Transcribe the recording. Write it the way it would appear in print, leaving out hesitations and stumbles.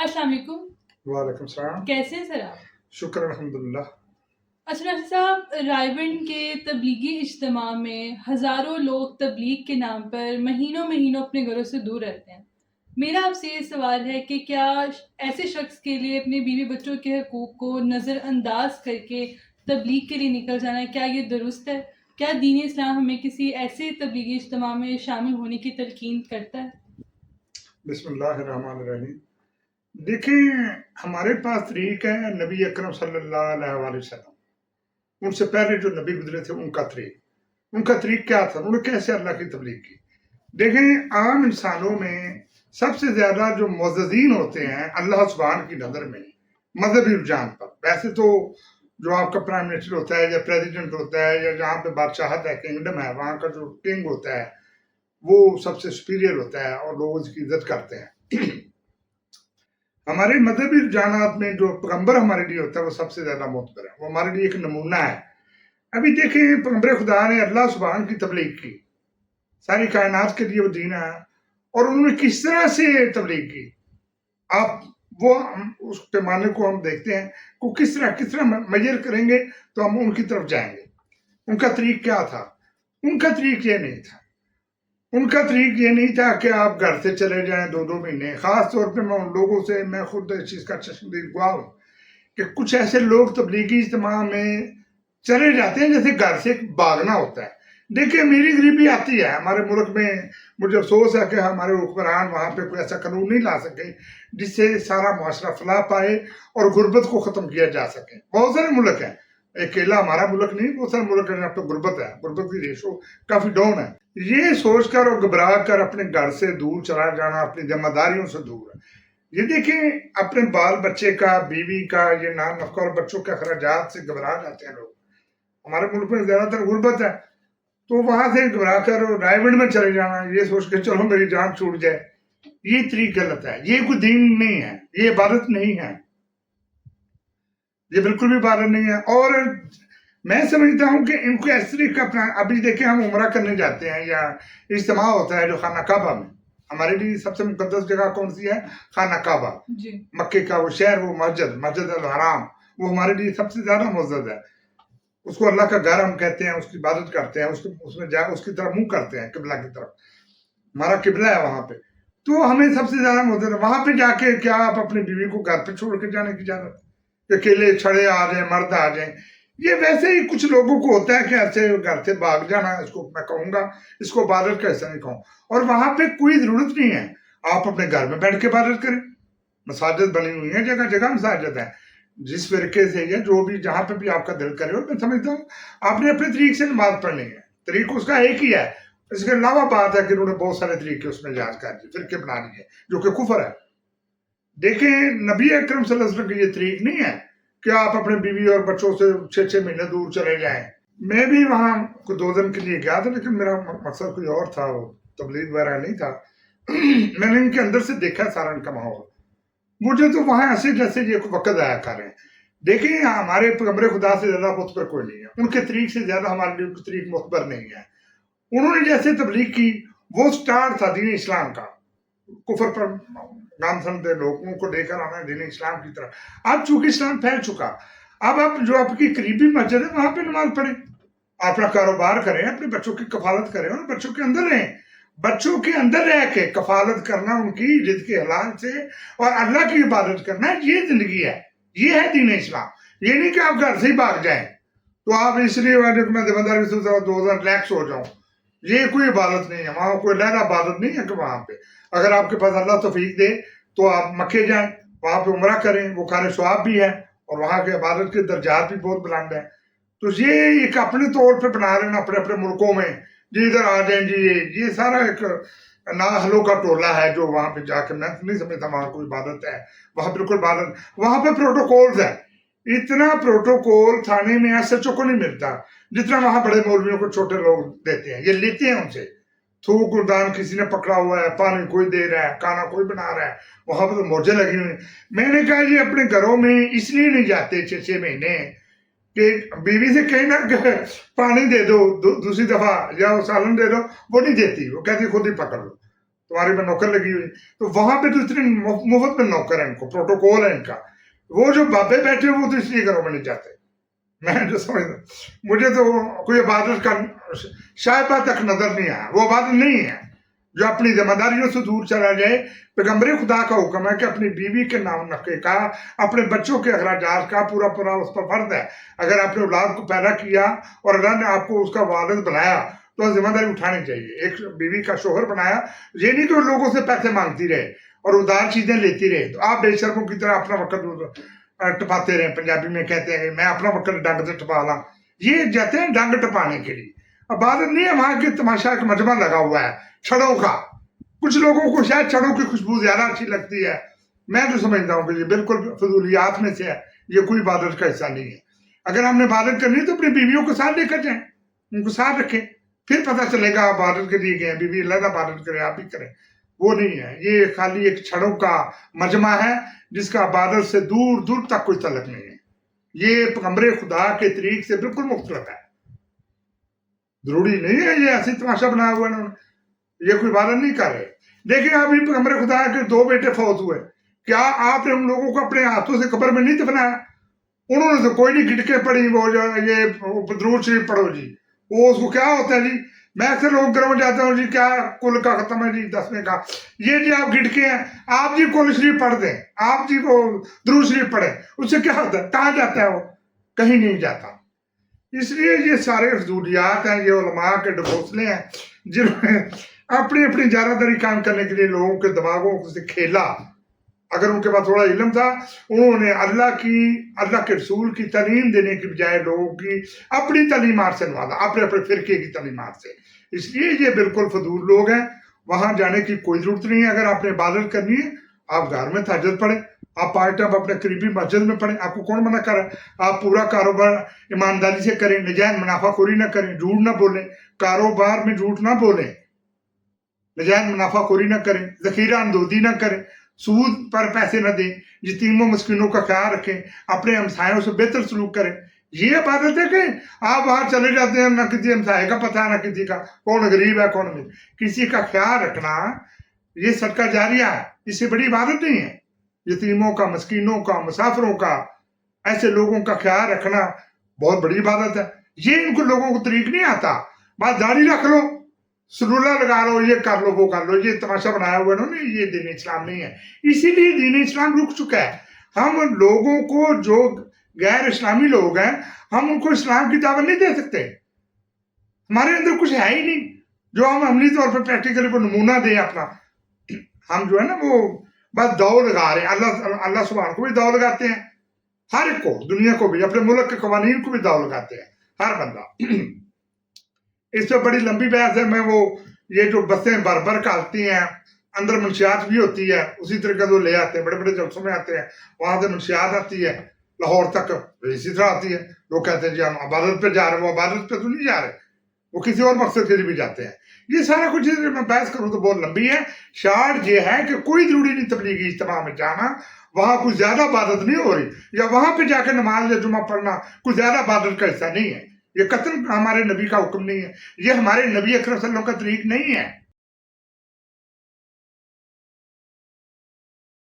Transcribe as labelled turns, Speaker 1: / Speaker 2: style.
Speaker 1: अस्सलाम वालेकुम।
Speaker 2: वालेकुम सलाम।
Speaker 1: कैसे हैं सर आप?
Speaker 2: शुक्र अल्हम्दुलिल्लाह।
Speaker 1: अच्छा नासिर साहब, रायबंद के तबलीगी इज्तिमा में हज़ारों लोग तबलीग के नाम पर महीनों महीनों अपने घरों से दूर रहते हैं। मेरा आपसे ये सवाल है कि क्या ऐसे शख्स के लिए अपने बीवी बच्चों के हकूक़ को नज़रअंदाज करके तबलीग के लिए निकल जाना, क्या ये दुरुस्त है? क्या दीन इस्लाम हमें किसी ऐसे तबलीगी इज्तिमा में शामिल होने की तलकीन करता है?
Speaker 2: बिस्मिल्लाहिर्रहमानिर्रहीम। देखिए, हमारे पास तरीक है नबी अकरम सल्लल्लाहु अलैहि वसल्लम। उनसे पहले जो नबी गुजरे थे उनका तरीक क्या था, उन्होंने कैसे अल्लाह की तबलीग की। देखें, आम इंसानों में सबसे ज्यादा जो मुअज़्ज़ज़ीन होते हैं अल्लाह सुब्हान की नज़र में मजहबी रुझान पर, वैसे तो जो आपका प्राइम मिनिस्टर होता है या प्रेसिडेंट होता है या जहाँ पे बादशाहत है, किंगडम है, वहाँ का जो किंग होता है वो सबसे सुपीरियर होता है और लोग उसकी इज्जत करते हैं। हमारे मजहबी रुझानात में जो पैगंबर हमारे लिए होता है वो सबसे ज्यादा मोतबर है, वो हमारे लिए एक नमूना है। अभी देखें, पैगंबर खुदा ने अल्लाह सुब्हान की तबलीग की, सारी कायनात के लिए वो दीन है, और उन्होंने किस तरह से तबलीग की। आप वो उस पैमाने को हम देखते हैं को किस तरह मेजर करेंगे तो हम उनकी तरफ जाएंगे। उनका तरीक क्या था? उनका तरीक ये नहीं था। उनका तरीक ये नहीं था कि आप घर से चले जाएं 2-2 महीने। खास तौर पे मैं उन लोगों से, मैं खुद इस चीज़ का चश्मदीद गवाह हूँ कि कुछ ऐसे लोग तबलीगी इज्तिमा में चले जाते हैं जैसे घर से भागना होता है। देखिए, मेरी गरीबी आती है हमारे मुल्क में, मुझे अफसोस है कि हमारे हुक्मरान वहाँ पे कोई ऐसा कानून नहीं ला सके जिससे सारा मुआशरा फलाह पाए और गुर्बत को ख़त्म किया जा सके। बहुत सारे मुल्क हैं, अकेला हमारा मुल्क नहीं, बहुत सारे मुल्क हैं जहाँ पे गुर्बत है, गुर्बत की रेशो काफ़ी डाउन है। ये सोचकर और घबरा कर अपने घर से दूर चला जाना, अपनी जिम्मेदारियों से दूर है। ये देखें, अपने बाल बच्चे का, बीवी का, ये नाम नफका और बच्चों के अखराजात से घबरा जाते हैं लोग। हमारे मुल्क में ज्यादातर गुर्बत है, तो वहां से घबरा कर रायबंद में चले जाना, ये सोच के चलो मेरी जान छूट जाए, ये तरीक गलत है। ये कोई दीन नहीं है, ये इबादत नहीं है, ये बिल्कुल भी इबादत नहीं है। और मैं समझता हूँ कि इनको इस तरीके का अभी देखिए, हम उमरा करने जाते हैं या इज्तिमा होता है जो खाना काबा में, हमारे लिए सबसे मुकद्दस जगह कौन सी है? खाना काबा, मक्के का वो शहर, वो मस्जिद अल हराम, वो हमारे लिए सबसे ज्यादा मुअज़्ज़ज़ है। उसको अल्लाह का घर हम कहते हैं, उसकी इबादत करते हैं, उसमें जा उसकी तरफ मुंह करते हैं, किबला की तरफ, हमारा किबला है वहां पे। तो हमें सबसे ज्यादा मुअज़्ज़ज़ है वहां पे जाके क्या आप अपनी बीवी को घर पे छोड़ के जाने की इजाजत? अकेले छड़े आ जाए, मर्द आ जाए, ये वैसे ही कुछ लोगों को होता है कि ऐसे घर से भाग जाना, इसको मैं कहूंगा, इसको इबादत कैसे नहीं कहूँ। और वहां पे कोई जरूरत नहीं है, आप अपने घर में बैठ के इबादत करें। मसाजिद बनी हुई है, जगह जगह मसाजिद है, जिस फिरके से या जो भी जहां पे भी आपका दिल करे। और मैं समझता हूँ आपने अपने तरीके से नमाज पढ़नी है, तरीक उसका एक ही है। इसके अलावा बात है कि उन्होंने बहुत सारे तरीके उसमें इजाद कर दिए, फिरके बना लिए, जो कि कुफर है। देखें, नबी अकरम सल्लल्लाहु अलैहि वसल्लम की ये तरीक नहीं है कि आप अपने बीवी और बच्चों से 6-6 महीने दूर चले जाएं। मैं भी वहां 2 दिन के लिए गया था, लेकिन मेरा मकसद कोई और था, वो तबलीग वगैरह नहीं था। मैंने इनके अंदर से देखा सारा इनका माहौल, मुझे तो वहां ऐसे जैसे ये वक्त आया कर रहे हैं। देखिए, हमारे पैगंबर खुदा से ज्यादा मुतबर कोई नहीं है, उनके तरीक से ज्यादा हमारे लिए तरीक मुतबर नहीं है। उन्होंने जैसे तबलीग की, वो स्टार्ट था दीन इस्लाम का। कुफर पर नामसम लोगों को लेकर आना दीन इस्लाम की तरफ। अब चूंकि इस्लाम फैल चुका, अब आप जो आपकी करीबी मस्जिद है वहां पे नमाज पढ़े, अपना कारोबार करें, अपने बच्चों की कफालत करें और बच्चों के अंदर रहें। बच्चों के अंदर रह के कफालत करना, उनकी रिज़्क़ के हलाल से और अल्लाह की इबादत करना, ये जिंदगी है, ये है दीन इस्लाम। ये नहीं कि आप घर से ही भाग जाएं तो आप इसलिए मैं जिम्मेदारी से 2000 रिलैक्स हो जाऊं, ये कोई इबादत नहीं है। वहां कोई लहरा इबादत नहीं है कि वहां पे अगर आपके पास अल्लाह तौफीक दे तो आप मक्के जाएं, वहां पे उमरा करें, वो खाने स्वाब भी है और वहां के इबादत के दर्जात भी बहुत बुलंद है। तो ये एक अपने तौर पे बना रहे हैं अपने अपने मुल्कों में, जी इधर आ जाए जी, ये सारा एक नाहलों का टोला है जो वहां पे जाके, मैं नहीं समझता वहां कोई इबादत है। वहां बिल्कुल इबादत, वहां पे प्रोटोकॉल्स है। इतना प्रोटोकॉल थाने में एसएचओ को नहीं मिलता जितना वहां बड़े मौलवियों को छोटे लोग देते हैं। ये लेते हैं उनसे, थूक गुरदान किसी ने पकड़ा हुआ है, पानी कोई दे रहा है, खाना कोई बना रहा है, वहां पर तो मौजें लगी हुई। मैंने कहा ये अपने घरों में इसलिए नहीं जाते 6-6 महीने कि बीवी से कहीं ना पानी दे दो दूसरी दफा या सालन दे दो, वो नहीं देती, वो कहती खुद ही पकड़ लो। तुम्हारे में नौकर लगी हुई। तो वहां पे तो इतने मुफ्त में नौकर है, इनको प्रोटोकॉल है इनका। वो जो बाबे बैठे वो तो इसलिए घरों में नहीं जाते। मैं जो समझता, मुझे तो कोई इबादत का शायबा तक नजर नहीं आया। वो इबादत नहीं है जो अपनी जिम्मेदारियों से दूर चला जाए। पैगम्बर खुदा का हुक्म है कि अपनी बीवी के नाम नफे का, अपने बच्चों के अखराजात का पूरा पूरा उस पर फर्ज है। अगर आपने औलाद को पैदा किया और अल्लाह ने आपको उसका वालिद बनाया तो जिम्मेदारी उठानी चाहिए। एक बीवी का शोहर बनाया, ये नहीं कि वो लोगों से पैसे मांगती रहे और उधार चीजें लेती रहे। तो आप बेशर्मों की तरह अपना वक्त टपाते रहे। पंजाबी में कहते हैं कि मैं अपना वक्त डंग से टपा ला, ये जाते हैं डंग टपाने के लिए। इबादत नहीं है, वहां के तमाशा का मजमा लगा हुआ है छड़ों का। कुछ लोगों को शायद छड़ों की खुशबू ज्यादा अच्छी लगती है। मैं तो समझता हूँ कि ये बिल्कुल फजूलियात में से है, ये कोई इबादत का हिस्सा नहीं है। अगर हमने इबादत करनी है तो अपनी बीवियों को साथ लेकर जाएं, उनको साथ रखें, फिर पता चलेगा इबादत के लिए गए, बीवी अल्लाह इबादत करे, आप ही करें। वो नहीं है, ये खाली एक छड़ों का मजमा है जिसका इबादत से दूर दूर तक कोई तल्लुक नहीं है। ये पैगम्बर खुदा के तरीक से बिल्कुल मुख्तलिफ है। जरूरी नहीं है ये ऐसी तमाशा बनाया हुआ है, ये कोई इबादत नहीं कर रहे। देखिए अभी पैगम्बर खुदा के 2 बेटे फौत हुए, क्या आपने उन लोगों को अपने हाथों से कब्र में नहीं दफनाया? उन्होंने तो कोई नहीं गिटके पड़ी, वो जो ये दरूद शरीफ पढ़ो जी, वो उसको क्या होता है जी। मैं अक्सर लोग घरों में जाता हूँ जी, क्या कुल का खत्म है जी 10वें का, ये जी आप गिटके हैं, आप जी कुल शरीफ पढ़ दें, आप जी वो दरूद शरीफ पढ़े, उससे क्या होता है? कहाँ जाता है वो? कहीं नहीं जाता। इसलिए ये सारे फजूलियात हैं, ये उलमा के डबोसले हैं जिन्होंने अपनी अपनी जारादारी काम करने के लिए लोगों के दिमागों से खेला। अगर उनके पास थोड़ा इल्म था, उन्होंने अल्लाह के रसूल की तालीम देने की बजाय लोगों की अपनी तालीमात से नवाजा, अपने अपने फिरके की तालीमात से। इसलिए ये बिल्कुल फजूल लोग हैं, वहां जाने की कोई जरूरत नहीं है। अगर आपने इबादत करनी है, आप घर में तहज्जुद पढ़ें, आप 5 टाइम अपने करीबी मस्जिद में पढ़ें, आपको कौन मना कर रहा है? आप पूरा कारोबार ईमानदारी से करें, नजायज मुनाफाखोरी ना करें, झूठ ना बोलें, कारोबार में झूठ ना बोलें, नजायज मुनाफाखोरी ना करें, जखीरा अंदोदी ना करें, सूद पर पैसे न दें, यतीमों मस्किनों का ख्याल रखें, अपने हमसायों से बेहतर सलूक करें। ये इबादत है कि आप वहां चले जाते हैं, ना किसी हमसाये का पता है, ना किसी का कौन गरीब है कौन नहीं। किसी का ख्याल रखना ये सदका जारिया है, इससे बड़ी इबादत नहीं है। यतीमों का, मस्किनों का, मुसाफिरों का, ऐसे लोगों का ख्याल रखना बहुत बड़ी इबादत है। ये इनको लोगों को तरीक नहीं आता, बस दाढ़ी रख लो, सलूला लगा लो, ये कर लो, वो कर लो, ये तमाशा बनाया हुआ है। ये दीन इस्लाम नहीं है, इसीलिए दीन इस्लाम रुक चुका है। हम लोगों को, जो गैर इस्लामी लोग हैं, हम उनको इस्लाम की दावत नहीं दे सकते। हमारे अंदर कुछ है ही नहीं जो हम अमली तौर पर प्रैक्टिकली वो नमूना दें अपना। हम जो है ना वो बस दौड़ लगा रहे हैं। अल्लाह सुभान को भी दौड़ लगाते हैं, हर एक को, दुनिया को भी, अपने मुल्क के कवानीन को भी दौड़ लगाते हैं हर बंदा। इस पर बड़ी लंबी बहस है। मैं वो ये जो बसें भर खाती हैं, अंदर मंशियात भी होती है, उसी तरीके से वो ले आते हैं, बड़े बड़े जलसों में आते हैं, वहां से मंशियात आती है लाहौर तक, इसी तरह आती है। लोग कहते हैं जी हम इबादत पे जा रहे हैं, वो इबादत पे तो नहीं जा रहे, वो किसी और मकसद के लिए भी जाते हैं। ये सारा कुछ मैं बहस करूँ तो बहुत लंबी है। शार्ट ये है कि कोई जरूरी नहीं तबलीगी इज्तिमा में जाना, वहां कुछ ज्यादा इबादत नहीं हो रही, या वहां पे जाकर नमाज या जुमा पढ़ना कुछ ज्यादा इबादत का हिस्सा नहीं है। ये कतन हमारे नबी का हुक्म नहीं है, ये हमारे नबी अकरम सल्लल्लाहु अलैहि वसल्लम का तरीक नहीं है।